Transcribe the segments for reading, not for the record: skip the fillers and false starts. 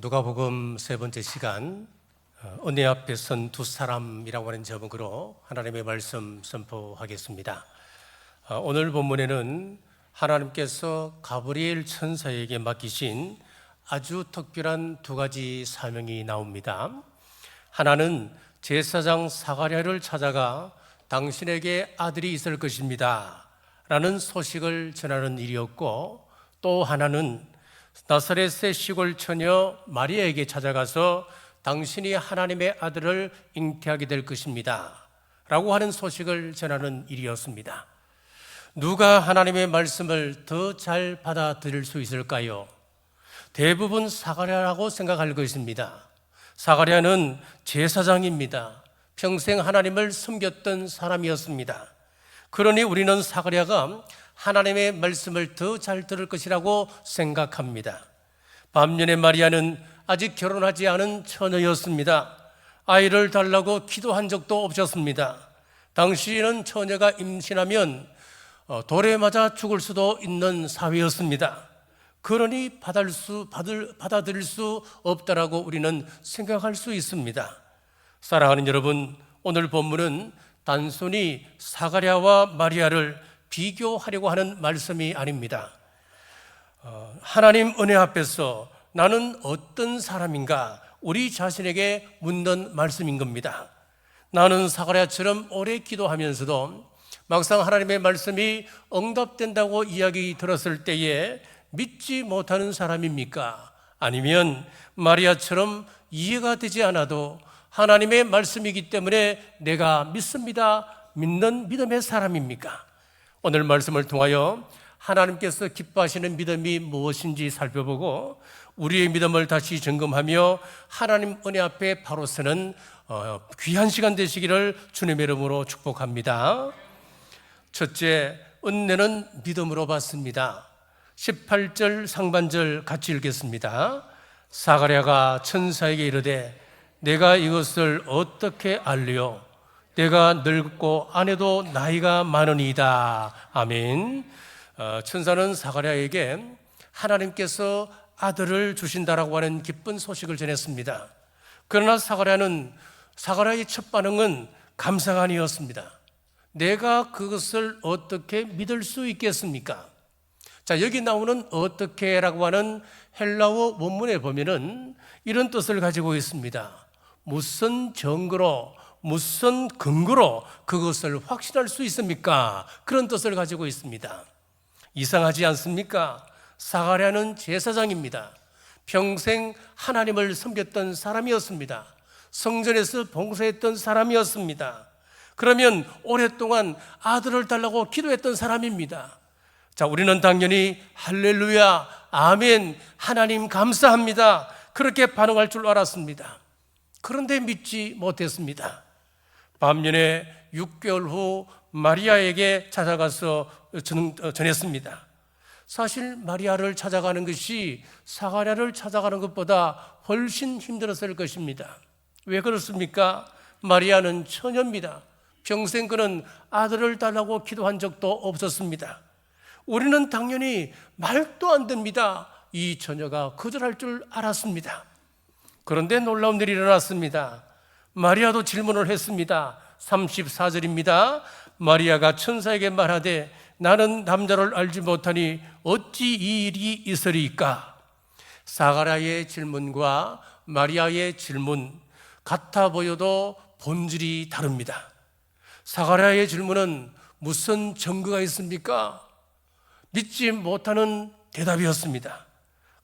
누가복음 세 번째 시간 은혜 앞에 선 두 사람이라고 하는 제목으로 하나님의 말씀 선포하겠습니다. 오늘 본문에는 하나님께서 가브리엘 천사에게 맡기신 아주 특별한 두 가지 사명이 나옵니다. 하나는 제사장 사가랴를 찾아가 당신에게 아들이 있을 것입니다 라는 소식을 전하는 일이었고, 또 하나는 나사렛의 시골 처녀 마리아에게 찾아가서 당신이 하나님의 아들을 잉태하게 될 것입니다 라고 하는 소식을 전하는 일이었습니다. 누가 하나님의 말씀을 더 잘 받아들일 수 있을까요? 대부분 사가랴라고 생각할 것입니다. 사가랴는 제사장입니다. 평생 하나님을 섬겼던 사람이었습니다. 그러니 우리는 사가랴가 하나님의 말씀을 더 잘 들을 것이라고 생각합니다. 반면에 마리아는 아직 결혼하지 않은 처녀였습니다. 아이를 달라고 기도한 적도 없었습니다. 당시에는 처녀가 임신하면 돌에 맞아 죽을 수도 있는 사회였습니다. 그러니 받아들일 수 없다라고 우리는 생각할 수 있습니다. 사랑하는 여러분, 오늘 본문은 단순히 사가랴와 마리아를 비교하려고 하는 말씀이 아닙니다. 하나님 은혜 앞에서 나는 어떤 사람인가 우리 자신에게 묻는 말씀인 겁니다. 나는 사가랴처럼 오래 기도하면서도 막상 하나님의 말씀이 응답된다고 이야기 들었을 때에 믿지 못하는 사람입니까? 아니면 마리아처럼 이해가 되지 않아도 하나님의 말씀이기 때문에 내가 믿습니다, 믿는 믿음의 사람입니까? 오늘 말씀을 통하여 하나님께서 기뻐하시는 믿음이 무엇인지 살펴보고 우리의 믿음을 다시 점검하며 하나님 은혜 앞에 바로 서는 귀한 시간 되시기를 주님의 이름으로 축복합니다. 첫째, 은혜는 믿음으로 받습니다. 18절 상반절 같이 읽겠습니다. 사가랴가 천사에게 이르되 내가 이것을 어떻게 알리요? 내가 늙고 아내도 나이가 많으니이다. 아멘. 천사는 사가랴에게 하나님께서 아들을 주신다라고 하는 기쁜 소식을 전했습니다. 그러나 사가랴의 첫 반응은 감사가 아니었습니다. 내가 그것을 어떻게 믿을 수 있겠습니까? 자, 여기 나오는 어떻게라고 하는 헬라어 원문에 보면은 이런 뜻을 가지고 있습니다. 무슨 증거로, 무슨 근거로 그것을 확신할 수 있습니까? 그런 뜻을 가지고 있습니다. 이상하지 않습니까? 사가랴는 제사장입니다. 평생 하나님을 섬겼던 사람이었습니다. 성전에서 봉사했던 사람이었습니다. 그러면 오랫동안 아들을 달라고 기도했던 사람입니다. 자, 우리는 당연히 할렐루야, 아멘, 하나님 감사합니다, 그렇게 반응할 줄 알았습니다. 그런데 믿지 못했습니다. 반면에 6개월 후 마리아에게 찾아가서 전했습니다. 사실 마리아를 찾아가는 것이 사가랴를 찾아가는 것보다 훨씬 힘들었을 것입니다. 왜 그렇습니까? 마리아는 처녀입니다. 평생 그는 아들을 달라고 기도한 적도 없었습니다. 우리는 당연히 말도 안 됩니다, 이 처녀가 거절할 줄 알았습니다. 그런데 놀라운 일이 일어났습니다. 마리아도 질문을 했습니다. 34절입니다. 마리아가 천사에게 말하되 나는 남자를 알지 못하니 어찌 이 일이 있으리이까? 사가랴의 질문과 마리아의 질문 같아 보여도 본질이 다릅니다. 사가랴의 질문은 무슨 증거가 있습니까? 믿지 못하는 대답이었습니다.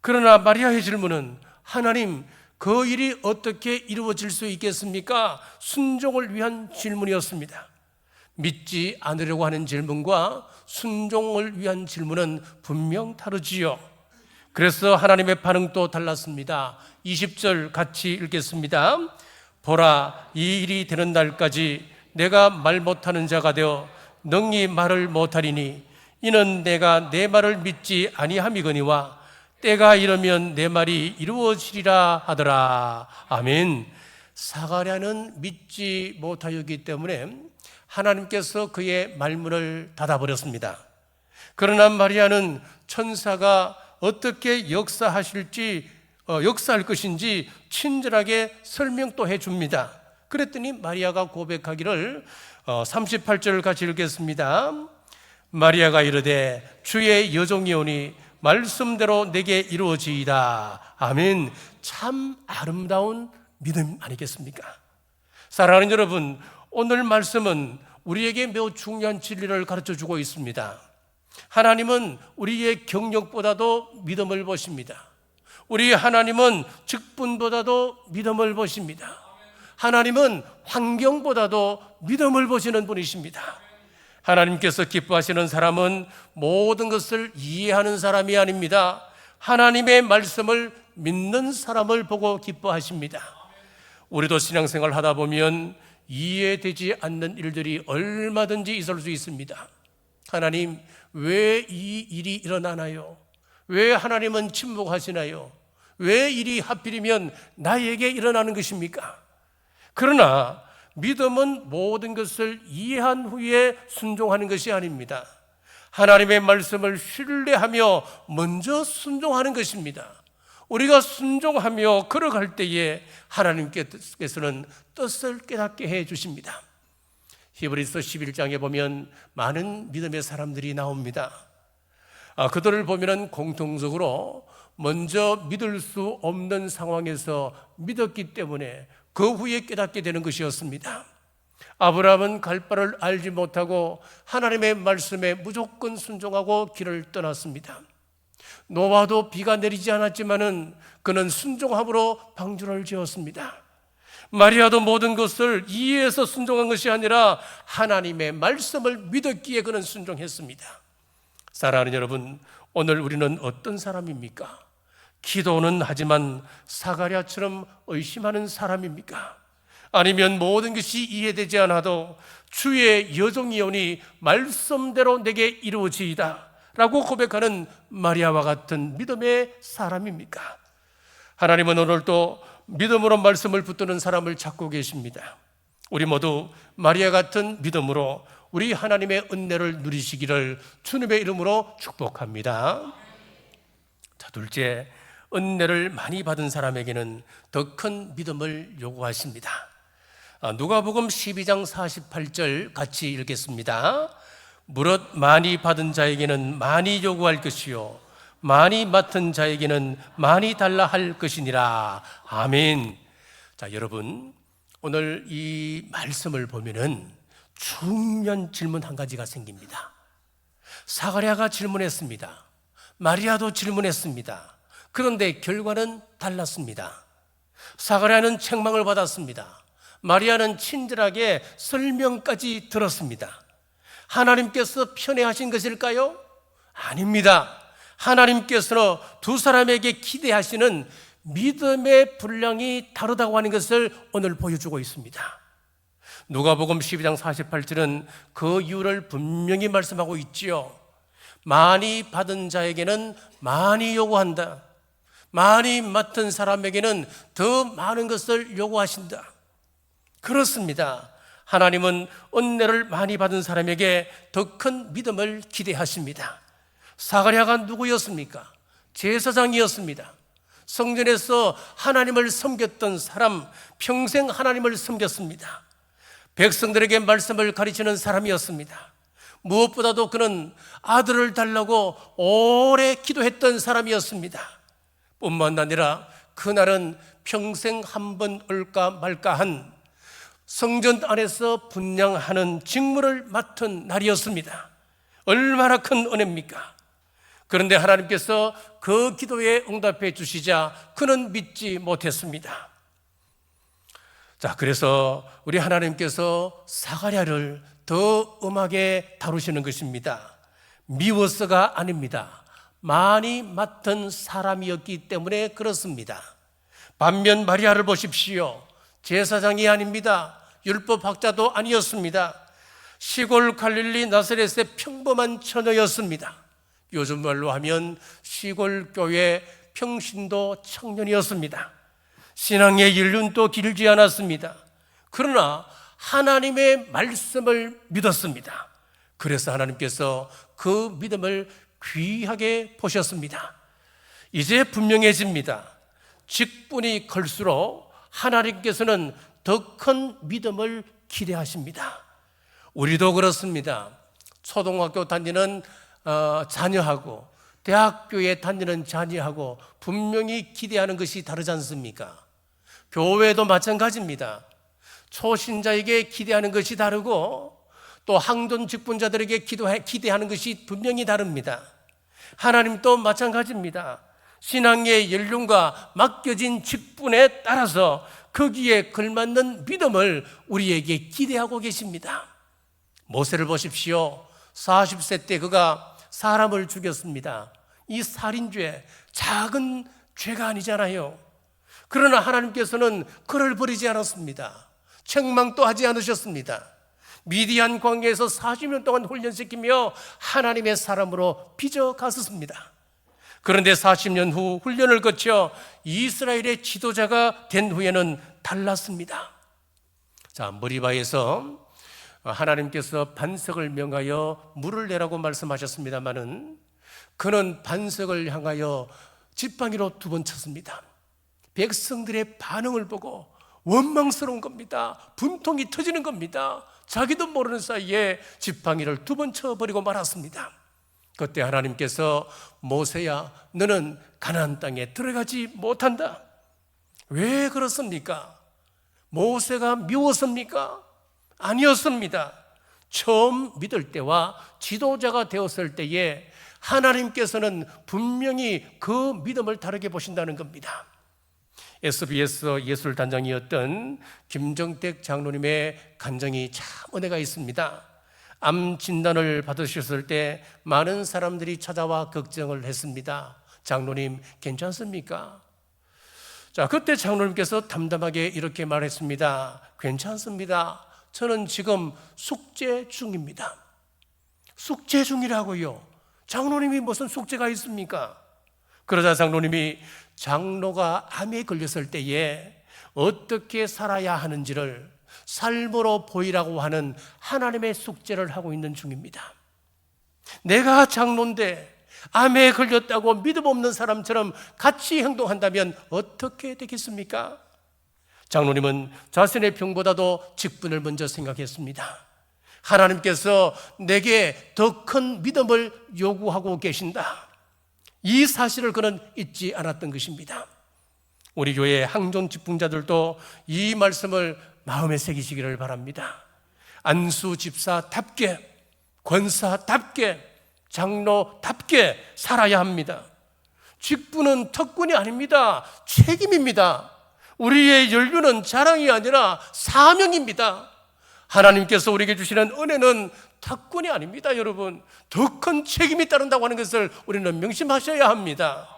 그러나 마리아의 질문은 하나님, 그 일이 어떻게 이루어질 수 있겠습니까? 순종을 위한 질문이었습니다. 믿지 않으려고 하는 질문과 순종을 위한 질문은 분명 다르지요. 그래서 하나님의 반응도 달랐습니다. 20절 같이 읽겠습니다. 보라, 이 일이 되는 날까지 내가 말 못하는 자가 되어 능히 말을 못하리니 이는 내가 내 말을 믿지 아니함이거니와 때가 이르면 내 말이 이루어지리라 하더라. 아멘. 사가랴는 믿지 못하였기 때문에 하나님께서 그의 말문을 닫아버렸습니다. 그러나 마리아는 천사가 어떻게 역사하실지 역사할 것인지 친절하게 설명도 해줍니다. 그랬더니 마리아가 고백하기를 38절을 같이 읽겠습니다. 마리아가 이르되 주의 여종이오니 말씀대로 내게 이루어지이다. 아멘. 참 아름다운 믿음 아니겠습니까? 사랑하는 여러분, 오늘 말씀은 우리에게 매우 중요한 진리를 가르쳐주고 있습니다. 하나님은 우리의 경력보다도 믿음을 보십니다. 우리 하나님은 직분보다도 믿음을 보십니다. 하나님은 환경보다도 믿음을 보시는 분이십니다. 하나님께서 기뻐하시는 사람은 모든 것을 이해하는 사람이 아닙니다. 하나님의 말씀을 믿는 사람을 보고 기뻐하십니다. 우리도 신앙생활 하다 보면 이해되지 않는 일들이 얼마든지 있을 수 있습니다. 하나님, 왜 이 일이 일어나나요? 왜 하나님은 침묵하시나요? 왜 일이 하필이면 나에게 일어나는 것입니까? 그러나 믿음은 모든 것을 이해한 후에 순종하는 것이 아닙니다. 하나님의 말씀을 신뢰하며 먼저 순종하는 것입니다. 우리가 순종하며 걸어갈 때에 하나님께서는 뜻을 깨닫게 해 주십니다. 히브리서 11장에 보면 많은 믿음의 사람들이 나옵니다. 그들을 보면 공통적으로 먼저 믿을 수 없는 상황에서 믿었기 때문에 그 후에 깨닫게 되는 것이었습니다. 아브라함은 갈 바를 알지 못하고 하나님의 말씀에 무조건 순종하고 길을 떠났습니다. 노아도 비가 내리지 않았지만은 그는 순종함으로 방주를 지었습니다. 마리아도 모든 것을 이해해서 순종한 것이 아니라 하나님의 말씀을 믿었기에 그는 순종했습니다. 사랑하는 여러분, 오늘 우리는 어떤 사람입니까? 기도는 하지만 사가랴처럼 의심하는 사람입니까? 아니면 모든 것이 이해되지 않아도 주의 여종이오니 말씀대로 내게 이루어지이다 라고 고백하는 마리아와 같은 믿음의 사람입니까? 하나님은 오늘도 믿음으로 말씀을 붙드는 사람을 찾고 계십니다. 우리 모두 마리아 같은 믿음으로 우리 하나님의 은혜를 누리시기를 주님의 이름으로 축복합니다. 자, 둘째, 은혜를 많이 받은 사람에게는 더 큰 믿음을 요구하십니다. 누가복음 12장 48절 같이 읽겠습니다. 무릇 많이 받은 자에게는 많이 요구할 것이요 많이 맡은 자에게는 많이 달라 할 것이니라. 아멘. 자, 여러분, 오늘 이 말씀을 보면은 중요한 질문 한 가지가 생깁니다. 사가랴가 질문했습니다. 마리아도 질문했습니다. 그런데 결과는 달랐습니다. 사가랴는 책망을 받았습니다. 마리아는 친절하게 설명까지 들었습니다. 하나님께서 편애하신 것일까요? 아닙니다. 하나님께서 두 사람에게 기대하시는 믿음의 분량이 다르다고 하는 것을 오늘 보여주고 있습니다. 누가복음 12장 48절은 그 이유를 분명히 말씀하고 있지요. 많이 받은 자에게는 많이 요구한다. 많이 맡은 사람에게는 더 많은 것을 요구하신다. 그렇습니다. 하나님은 은혜를 많이 받은 사람에게 더 큰 믿음을 기대하십니다. 사가랴가 누구였습니까? 제사장이었습니다. 성전에서 하나님을 섬겼던 사람, 평생 하나님을 섬겼습니다. 백성들에게 말씀을 가르치는 사람이었습니다. 무엇보다도 그는 아들을 달라고 오래 기도했던 사람이었습니다. 뿐만 아니라 그날은 평생 한 번 올까 말까한 성전 안에서 분향하는 직무를 맡은 날이었습니다. 얼마나 큰 은혜입니까? 그런데 하나님께서 그 기도에 응답해 주시자 그는 믿지 못했습니다. 자, 그래서 우리 하나님께서 사가랴를 더 엄하게 다루시는 것입니다. 미워서가 아닙니다. 많이 맡은 사람이었기 때문에 그렇습니다. 반면 마리아를 보십시오. 제사장이 아닙니다. 율법학자도 아니었습니다. 시골 갈릴리 나사렛의 평범한 처녀였습니다. 요즘 말로 하면 시골 교회 평신도 청년이었습니다. 신앙의 연륜도 길지 않았습니다. 그러나 하나님의 말씀을 믿었습니다. 그래서 하나님께서 그 믿음을 귀하게 보셨습니다. 이제 분명해집니다. 직분이 클수록 하나님께서는 더 큰 믿음을 기대하십니다. 우리도 그렇습니다. 초등학교 다니는 자녀하고 대학교에 다니는 자녀하고 분명히 기대하는 것이 다르지 않습니까? 교회도 마찬가지입니다. 초신자에게 기대하는 것이 다르고 또 항존 직분자들에게 기대하는 것이 분명히 다릅니다. 하나님도 마찬가지입니다. 신앙의 연륜과 맡겨진 직분에 따라서 거기에 걸맞는 믿음을 우리에게 기대하고 계십니다. 모세를 보십시오. 40세 때 그가 사람을 죽였습니다. 이 살인죄, 작은 죄가 아니잖아요. 그러나 하나님께서는 그를 버리지 않았습니다. 책망도 하지 않으셨습니다. 미디안 광야에서 40년 동안 훈련시키며 하나님의 사람으로 빚어갔었습니다. 그런데 40년 후 훈련을 거쳐 이스라엘의 지도자가 된 후에는 달랐습니다. 자, 머리바에서 하나님께서 반석을 명하여 물을 내라고 말씀하셨습니다마는 그는 반석을 향하여 지팡이로 2번 쳤습니다. 백성들의 반응을 보고 원망스러운 겁니다. 분통이 터지는 겁니다. 자기도 모르는 사이에 지팡이를 2번 쳐버리고 말았습니다. 그때 하나님께서 모세야, 너는 가나안 땅에 들어가지 못한다. 왜 그렇습니까? 모세가 미웠습니까? 아니었습니다. 처음 믿을 때와 지도자가 되었을 때에 하나님께서는 분명히 그 믿음을 다르게 보신다는 겁니다. SBS 예술단장이었던 김정택 장로님의 간증이 참 은혜가 있습니다. 암 진단을 받으셨을 때 많은 사람들이 찾아와 걱정을 했습니다. 장로님 괜찮습니까? 자, 그때 장로님께서 담담하게 이렇게 말했습니다. 괜찮습니다. 저는 지금 숙제 중입니다. 숙제 중이라고요? 장로님이 무슨 숙제가 있습니까? 그러자 장로님이 장로가 암에 걸렸을 때에 어떻게 살아야 하는지를 삶으로 보이라고 하는 하나님의 숙제를 하고 있는 중입니다. 내가 장로인데 암에 걸렸다고 믿음 없는 사람처럼 같이 행동한다면 어떻게 되겠습니까? 장로님은 자신의 병보다도 직분을 먼저 생각했습니다. 하나님께서 내게 더 큰 믿음을 요구하고 계신다. 이 사실을 그는 잊지 않았던 것입니다. 우리 교회 항존 직분자들도 이 말씀을 마음에 새기시기를 바랍니다. 안수 집사답게, 권사답게, 장로답게 살아야 합니다. 직분은 특권이 아닙니다. 책임입니다. 우리의 연륜은 자랑이 아니라 사명입니다. 하나님께서 우리에게 주시는 은혜는 특권이 아닙니다. 여러분, 더 큰 책임이 따른다고 하는 것을 우리는 명심하셔야 합니다.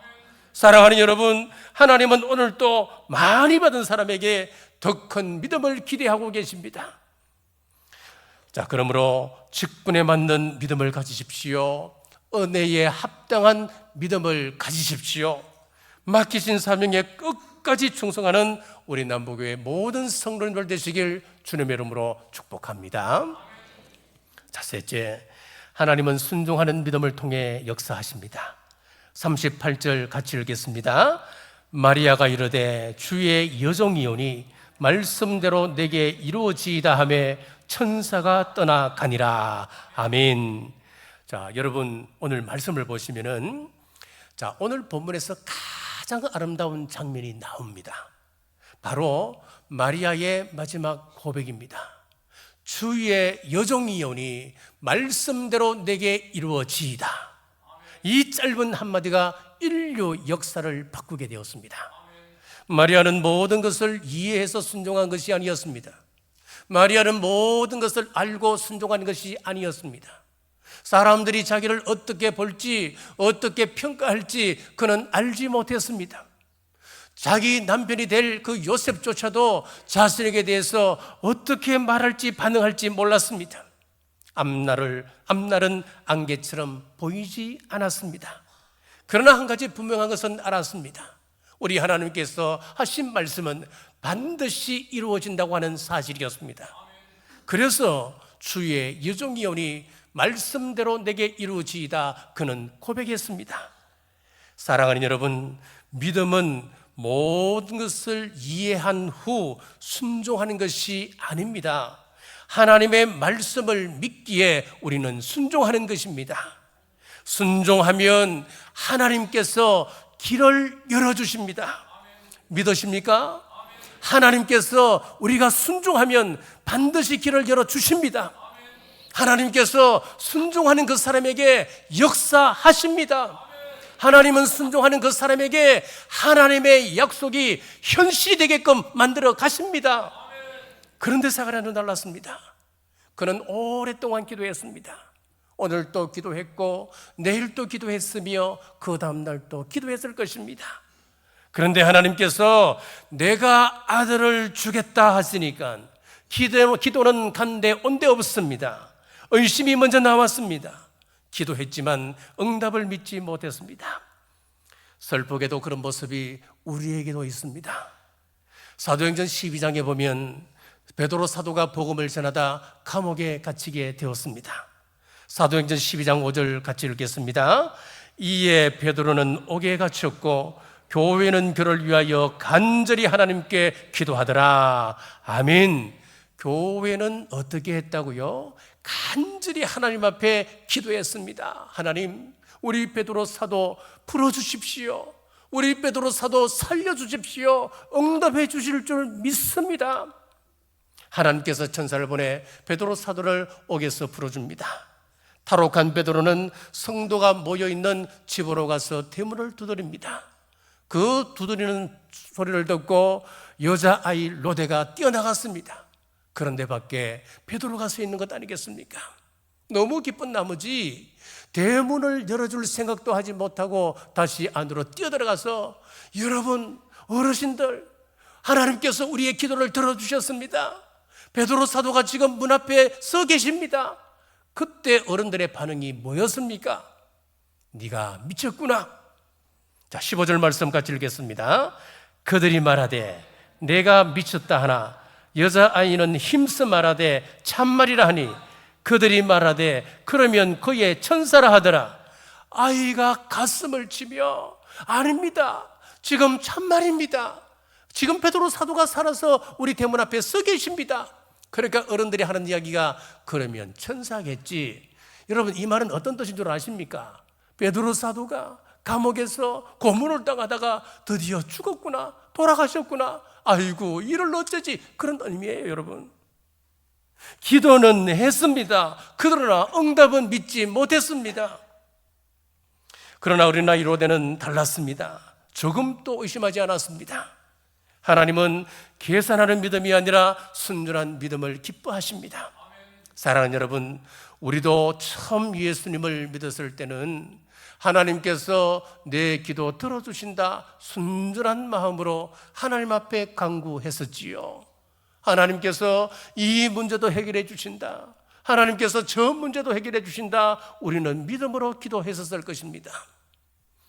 사랑하는 여러분, 하나님은 오늘 또 많이 받은 사람에게 더 큰 믿음을 기대하고 계십니다. 자, 그러므로 직분에 맞는 믿음을 가지십시오. 은혜에 합당한 믿음을 가지십시오. 맡기신 사명에 끝까지 충성하는 우리 남부교회 모든 성도님들 되시길 주님의 이름으로 축복합니다. 자, 셋째, 하나님은 순종하는 믿음을 통해 역사하십니다. 38절 같이 읽겠습니다. 마리아가 이르되 주의 여종이오니 말씀대로 내게 이루어지이다 하며 천사가 떠나가니라. 아멘. 자, 여러분 오늘 말씀을 보시면은 자, 오늘 본문에서 가장 아름다운 장면이 나옵니다. 바로 마리아의 마지막 고백입니다. 주의 여종이오니 말씀대로 내게 이루어지이다. 이 짧은 한마디가 인류 역사를 바꾸게 되었습니다. 마리아는 모든 것을 이해해서 순종한 것이 아니었습니다. 마리아는 모든 것을 알고 순종한 것이 아니었습니다. 사람들이 자기를 어떻게 볼지, 어떻게 평가할지 그는 알지 못했습니다. 자기 남편이 될 그 요셉조차도 자신에게 대해서 어떻게 말할지 반응할지 몰랐습니다. 앞날은 안개처럼 보이지 않았습니다. 그러나 한 가지 분명한 것은 알았습니다. 우리 하나님께서 하신 말씀은 반드시 이루어진다고 하는 사실이었습니다. 그래서 주의 여종이오니 말씀대로 내게 이루어지이다 그는 고백했습니다. 사랑하는 여러분, 믿음은 모든 것을 이해한 후 순종하는 것이 아닙니다. 하나님의 말씀을 믿기에 우리는 순종하는 것입니다. 순종하면 하나님께서 길을 열어주십니다. 믿으십니까? 하나님께서 우리가 순종하면 반드시 길을 열어주십니다. 하나님께서 순종하는 그 사람에게 역사하십니다. 하나님은 순종하는 그 사람에게 하나님의 약속이 현실이 되게끔 만들어 가십니다. 그런데 사가랴는 달랐습니다. 그는 오랫동안 기도했습니다. 오늘 또 기도했고 내일 또 기도했으며 그 다음날 또 기도했을 것입니다. 그런데 하나님께서 내가 아들을 주겠다 하시니까 기도는 간데 온데 없습니다. 의심이 먼저 나왔습니다. 기도했지만 응답을 믿지 못했습니다. 슬프게도 그런 모습이 우리에게도 있습니다. 사도행전 12장에 보면 베드로 사도가 복음을 전하다 감옥에 갇히게 되었습니다. 사도행전 12장 5절 같이 읽겠습니다. 이에 베드로는 옥에 갇혔고 교회는 그를 위하여 간절히 하나님께 기도하더라. 아멘. 교회는 어떻게 했다고요? 간절히 하나님 앞에 기도했습니다. 하나님, 우리 베드로 사도 풀어주십시오. 우리 베드로 사도 살려주십시오. 응답해 주실 줄 믿습니다. 하나님께서 천사를 보내 베드로 사도를 옥에서 풀어줍니다. 탈옥한 베드로는 성도가 모여있는 집으로 가서 대문을 두드립니다. 그 두드리는 소리를 듣고 여자아이 로데가 뛰어나갔습니다. 그런데 밖에 베드로가 서 있는 것 아니겠습니까? 너무 기쁜 나머지 대문을 열어줄 생각도 하지 못하고 다시 안으로 뛰어들어가서 여러분 어르신들, 하나님께서 우리의 기도를 들어주셨습니다. 베드로 사도가 지금 문 앞에 서 계십니다. 그때 어른들의 반응이 뭐였습니까? 네가 미쳤구나. 자, 15절 말씀 같이 읽겠습니다. 그들이 말하되 내가 미쳤다 하나 여자아이는 힘써 말하되 참말이라 하니 그들이 말하되 그러면 그의 천사라 하더라. 아이가 가슴을 치며 아닙니다. 지금 참말입니다. 지금 베드로 사도가 살아서 우리 대문 앞에 서 계십니다. 그러니까 어른들이 하는 이야기가 그러면 천사겠지. 여러분, 이 말은 어떤 뜻인 줄 아십니까? 베드로 사도가 감옥에서 고문을 당하다가 드디어 죽었구나, 돌아가셨구나, 아이고 이를 어쩌지, 그런 의미예요. 여러분, 기도는 했습니다. 그러나 응답은 믿지 못했습니다. 그러나 우리 나이 로데는 달랐습니다. 조금도 의심하지 않았습니다. 하나님은 계산하는 믿음이 아니라 순전한 믿음을 기뻐하십니다. 사랑하는 여러분, 우리도 처음 예수님을 믿었을 때는 하나님께서 내 기도 들어주신다 순전한 마음으로 하나님 앞에 간구했었지요. 하나님께서 이 문제도 해결해 주신다, 하나님께서 저 문제도 해결해 주신다, 우리는 믿음으로 기도했었을 것입니다.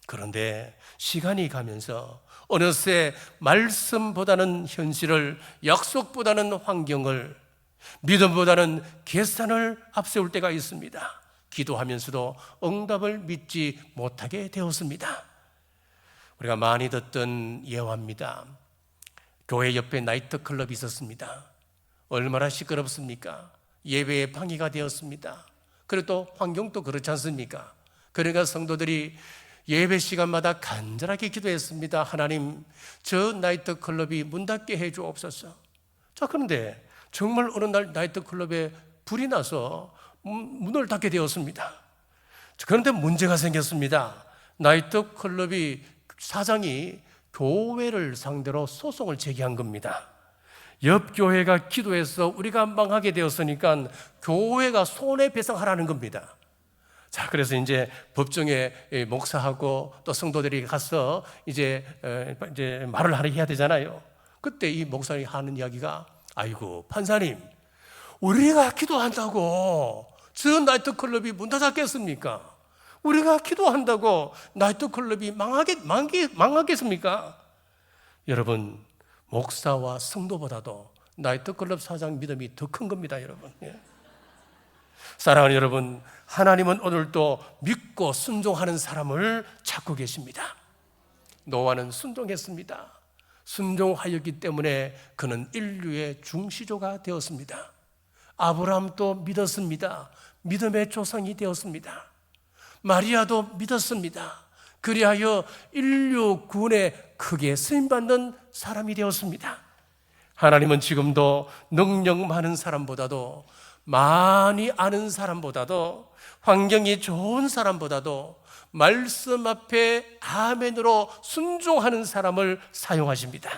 그런데 시간이 가면서 어느새 말씀보다는 현실을, 약속보다는 환경을, 믿음보다는 계산을 앞세울 때가 있습니다. 기도하면서도 응답을 믿지 못하게 되었습니다. 우리가 많이 듣던 예화입니다. 교회 옆에 나이트클럽이 있었습니다. 얼마나 시끄럽습니까? 예배의 방해가 되었습니다. 그리고 또 환경도 그렇지 않습니까? 그러니까 성도들이 예배 시간마다 간절하게 기도했습니다. 하나님, 저 나이트클럽이 문 닫게 해 주옵소서. 자, 그런데 정말 어느 날 나이트클럽에 불이 나서 문을 닫게 되었습니다. 그런데 문제가 생겼습니다. 나이트클럽이 사장이 교회를 상대로 소송을 제기한 겁니다. 옆 교회가 기도해서 우리가 망하게 되었으니까 교회가 손해배상하라는 겁니다. 자, 그래서 이제 법정에 목사하고 또 성도들이 가서 이제 말을 해야 되잖아요. 그때 이 목사님이 하는 이야기가, 아이고 판사님, 우리가 기도한다고 저 나이트클럽이 문 닫았겠습니까? 우리가 기도한다고 나이트클럽이 망하겠습니까? 여러분, 목사와 성도보다도 나이트클럽 사장 믿음이 더 큰 겁니다, 여러분. 사랑하는 여러분, 하나님은 오늘도 믿고 순종하는 사람을 찾고 계십니다. 노아는 순종했습니다. 순종하였기 때문에 그는 인류의 중시조가 되었습니다. 아브라함도 믿었습니다. 믿음의 조상이 되었습니다. 마리아도 믿었습니다. 그리하여 인류 구원에 크게 쓰임받는 사람이 되었습니다. 하나님은 지금도 능력 많은 사람보다도, 많이 아는 사람보다도, 환경이 좋은 사람보다도 말씀 앞에 아멘으로 순종하는 사람을 사용하십니다.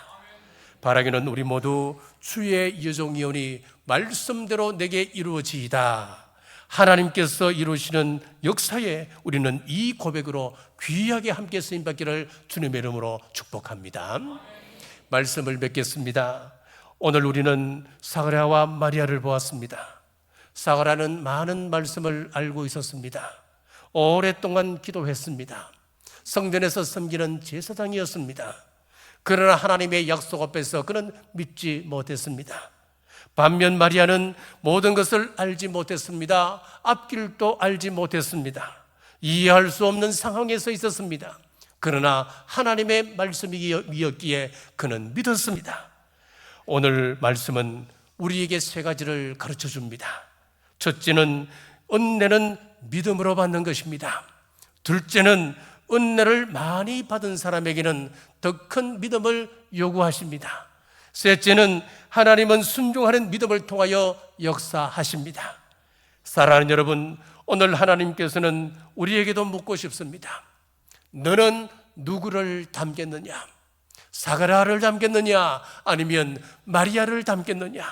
바라기는 우리 모두 주의 여종이오니 말씀대로 내게 이루어지이다. 하나님께서 이루시는 역사에 우리는 이 고백으로 귀하게 함께 쓰임받기를 주님의 이름으로 축복합니다. 말씀을 맺겠습니다. 오늘 우리는 사가랴와 마리아를 보았습니다. 사가랴는 많은 말씀을 알고 있었습니다. 오랫동안 기도했습니다. 성전에서 섬기는 제사장이었습니다. 그러나 하나님의 약속 앞에서 그는 믿지 못했습니다. 반면 마리아는 모든 것을 알지 못했습니다. 앞길도 알지 못했습니다. 이해할 수 없는 상황에 서 있었습니다. 그러나 하나님의 말씀이었기에 그는 믿었습니다. 오늘 말씀은 우리에게 세 가지를 가르쳐 줍니다. 첫째는 은혜는 믿음으로 받는 것입니다. 둘째는 은혜를 많이 받은 사람에게는 더 큰 믿음을 요구하십니다. 셋째는 하나님은 순종하는 믿음을 통하여 역사하십니다. 사랑하는 여러분, 오늘 하나님께서는 우리에게도 묻고 싶습니다. 너는 누구를 닮겠느냐? 사가랴를 닮겠느냐? 아니면 마리아를 닮겠느냐?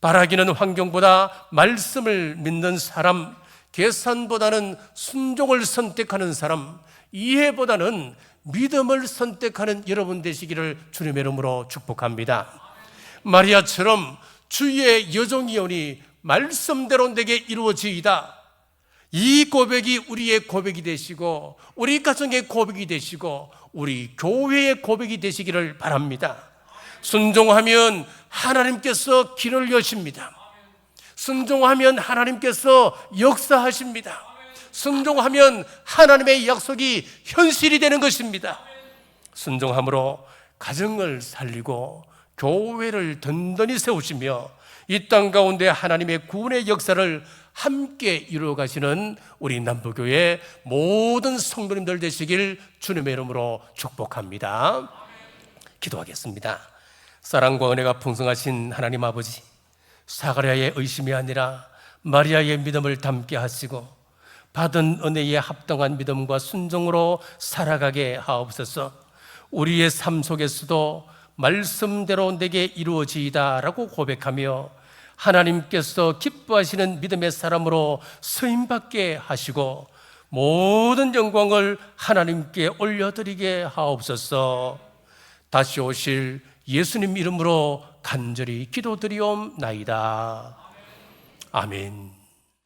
바라기는 환경보다 말씀을 믿는 사람, 계산보다는 순종을 선택하는 사람, 이해보다는 믿음을 선택하는 여러분 되시기를 주님의 이름으로 축복합니다. 마리아처럼 주의 여종이오니 말씀대로 내게 이루어지이다. 이 고백이 우리의 고백이 되시고, 우리 가정의 고백이 되시고, 우리 교회의 고백이 되시기를 바랍니다. 순종하면 하나님께서 길을 여십니다. 순종하면 하나님께서 역사하십니다. 순종하면 하나님의 약속이 현실이 되는 것입니다. 순종함으로 가정을 살리고 교회를 든든히 세우시며 이 땅 가운데 하나님의 구원의 역사를 함께 이루어 가시는 우리 남부교회 모든 성도님들 되시길 주님의 이름으로 축복합니다. 기도하겠습니다. 사랑과 은혜가 풍성하신 하나님 아버지, 사가랴의 의심이 아니라 마리아의 믿음을 담게 하시고 받은 은혜에 합당한 믿음과 순종으로 살아가게 하옵소서. 우리의 삶 속에서도 말씀대로 내게 이루어지이다 라고 고백하며 하나님께서 기뻐하시는 믿음의 사람으로 쓰임받게 하시고 모든 영광을 하나님께 올려드리게 하옵소서. 다시 오실 예수님 이름으로 간절히 기도드리옵나이다. 아멘.